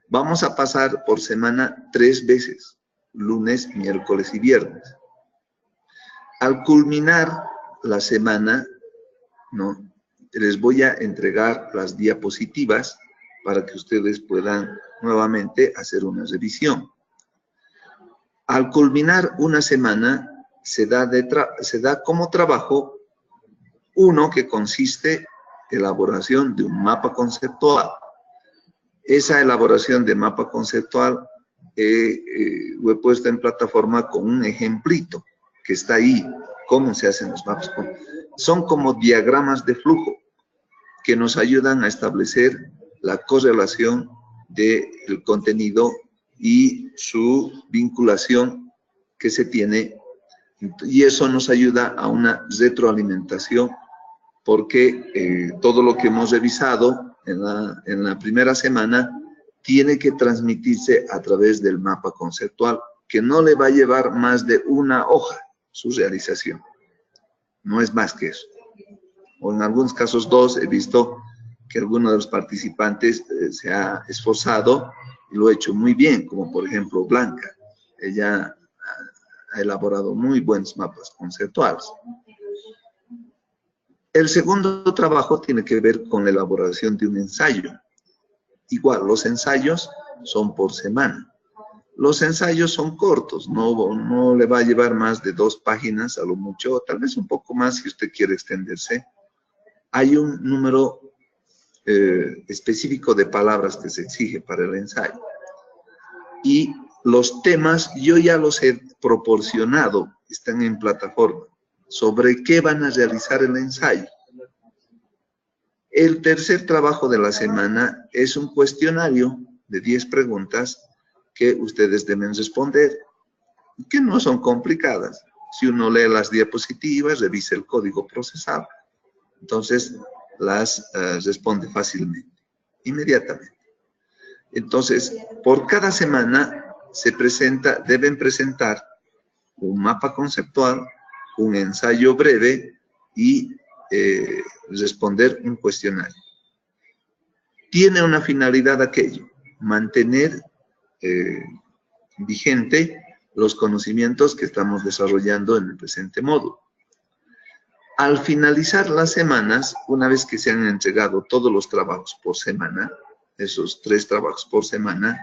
S1: Vamos a pasar por semana 3 veces, lunes, miércoles y viernes. Al culminar la semana, ¿no?, les voy a entregar las diapositivas para que ustedes puedan nuevamente hacer una revisión. Al culminar una semana, se da como trabajo uno que consiste en elaboración de un mapa conceptual. Esa elaboración de mapa conceptual lo he puesto en plataforma con un ejemplito que está ahí, cómo se hacen los mapas. Son como diagramas de flujo que nos ayudan a establecer la correlación del contenido y su vinculación que se tiene, y eso nos ayuda a una retroalimentación porque todo lo que hemos revisado en la primera semana tiene que transmitirse a través del mapa conceptual, que no le va a llevar más de una hoja su realización, no es más que eso. O en algunos casos 2, he visto que alguno de los participantes se ha esforzado y lo ha hecho muy bien, como por ejemplo Blanca. Ella ha elaborado muy buenos mapas conceptuales. El segundo trabajo tiene que ver con la elaboración de un ensayo. Igual, los ensayos son por semana. Los ensayos son cortos, no le va a llevar más de 2 páginas a lo mucho, tal vez un poco más si usted quiere extenderse. Hay un número específico de palabras que se exige para el ensayo. Y los temas yo ya los he proporcionado, están en plataforma, sobre qué van a realizar el ensayo. El tercer trabajo de la semana es un cuestionario de 10 preguntas que ustedes deben responder, que no son complicadas. Si uno lee las diapositivas, revisa el código procesal. Entonces, las responde fácilmente, inmediatamente. Entonces, por cada semana deben presentar un mapa conceptual, un ensayo breve y responder un cuestionario. Tiene una finalidad aquello, mantener vigente los conocimientos que estamos desarrollando en el presente módulo. Al finalizar las semanas, una vez que se han entregado todos los trabajos por semana, esos 3 trabajos por semana,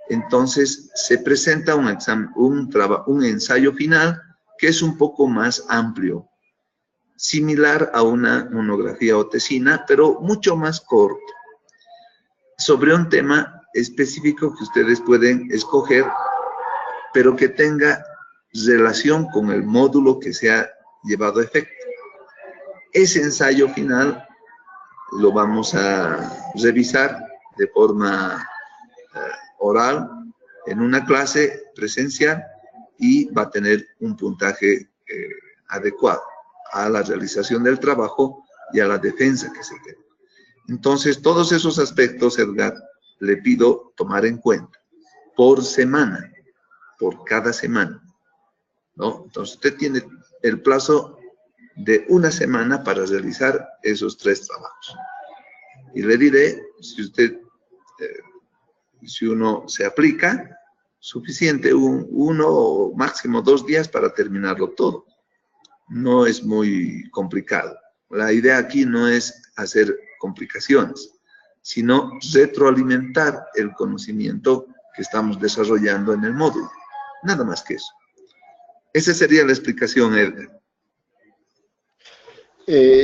S1: entonces se presenta un ensayo final que es un poco más amplio, similar a una monografía o tesina, pero mucho más corto, sobre un tema específico que ustedes pueden escoger, pero que tenga relación con el módulo que se ha llevado a efecto. Ese ensayo final lo vamos a revisar de forma oral en una clase presencial y va a tener un puntaje adecuado a la realización del trabajo y a la defensa que se tenga. Entonces, todos esos aspectos, Edgar, le pido tomar en cuenta por semana, por cada semana, ¿no? Entonces, usted tiene el plazo de una semana para realizar esos 3 trabajos. Y le diré, si uno se aplica, suficiente, uno o máximo 2 días para terminarlo todo. No es muy complicado. La idea aquí no es hacer complicaciones, sino retroalimentar el conocimiento que estamos desarrollando en el módulo. Nada más que eso. Esa sería la explicación, Edgar.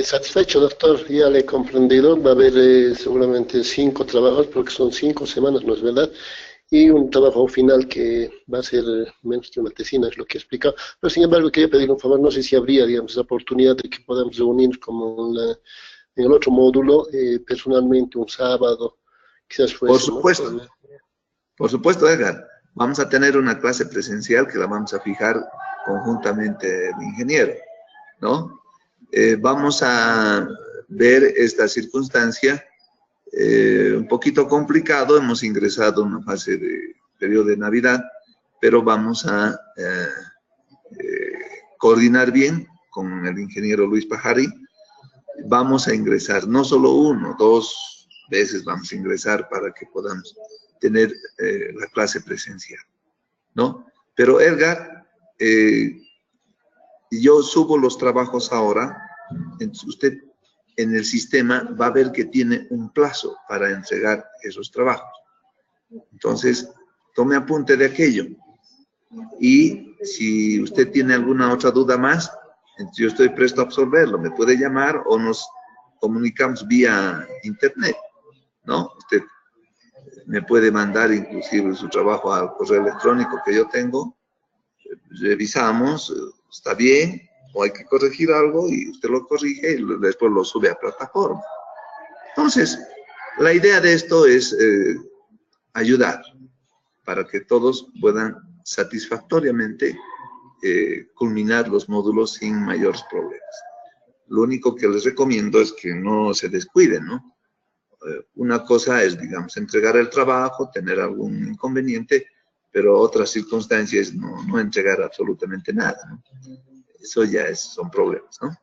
S2: Satisfecho, doctor, ya le he comprendido. Va a haber seguramente 5 trabajos, porque son 5 semanas, ¿no es verdad? Y un trabajo final que va a ser menos de una tesina, es lo que he explicado. Pero sin embargo, quería pedir un favor, no sé si habría, digamos, la oportunidad de que podamos reunirnos como en el otro módulo, personalmente un sábado, quizás fuese,
S1: Por supuesto,
S2: ¿no?
S1: por supuesto, Edgar. Vamos a tener una clase presencial que la vamos a fijar conjuntamente el ingeniero, ¿no? Vamos a ver esta circunstancia un poquito complicado. Hemos ingresado en una fase de periodo de Navidad, pero vamos a coordinar bien con el ingeniero Luis Pajari. Vamos a ingresar no solo 1, 2 veces vamos a ingresar para que podamos tener la clase presencial, ¿no? Pero Edgar, yo subo los trabajos ahora, entonces usted en el sistema va a ver que tiene un plazo para entregar esos trabajos. Entonces, tome apunte de aquello. Y si usted tiene alguna otra duda más, entonces yo estoy presto a absorberlo. Me puede llamar o nos comunicamos vía internet, ¿no? Usted me puede mandar inclusive su trabajo al correo electrónico que yo tengo. Revisamos, está bien, o hay que corregir algo y usted lo corrige y después lo sube a plataforma. Entonces, la idea de esto es ayudar para que todos puedan satisfactoriamente culminar los módulos sin mayores problemas. Lo único que les recomiendo es que no se descuiden, ¿no? Una cosa es, digamos, entregar el trabajo, tener algún inconveniente, pero otra circunstancia es no entregar absolutamente nada, ¿no? Eso ya son problemas, ¿no?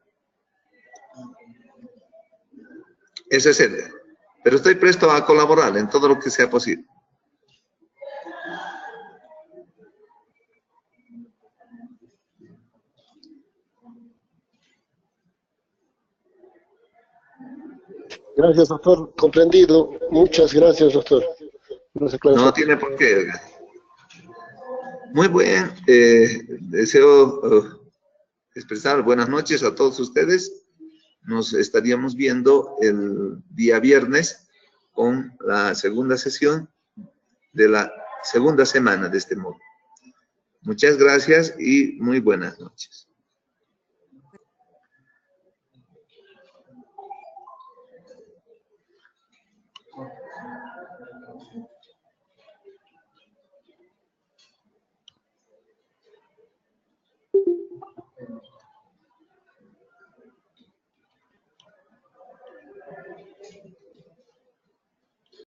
S1: Eso es el. Pero estoy presto a colaborar en todo lo que sea posible.
S2: Gracias, doctor. Comprendido. Muchas gracias, doctor.
S1: No tiene por qué, Edgar. Muy bien. Deseo expresar buenas noches a todos ustedes. Nos estaríamos viendo el día viernes con la segunda sesión de la segunda semana de este módulo. Muchas gracias y muy buenas noches.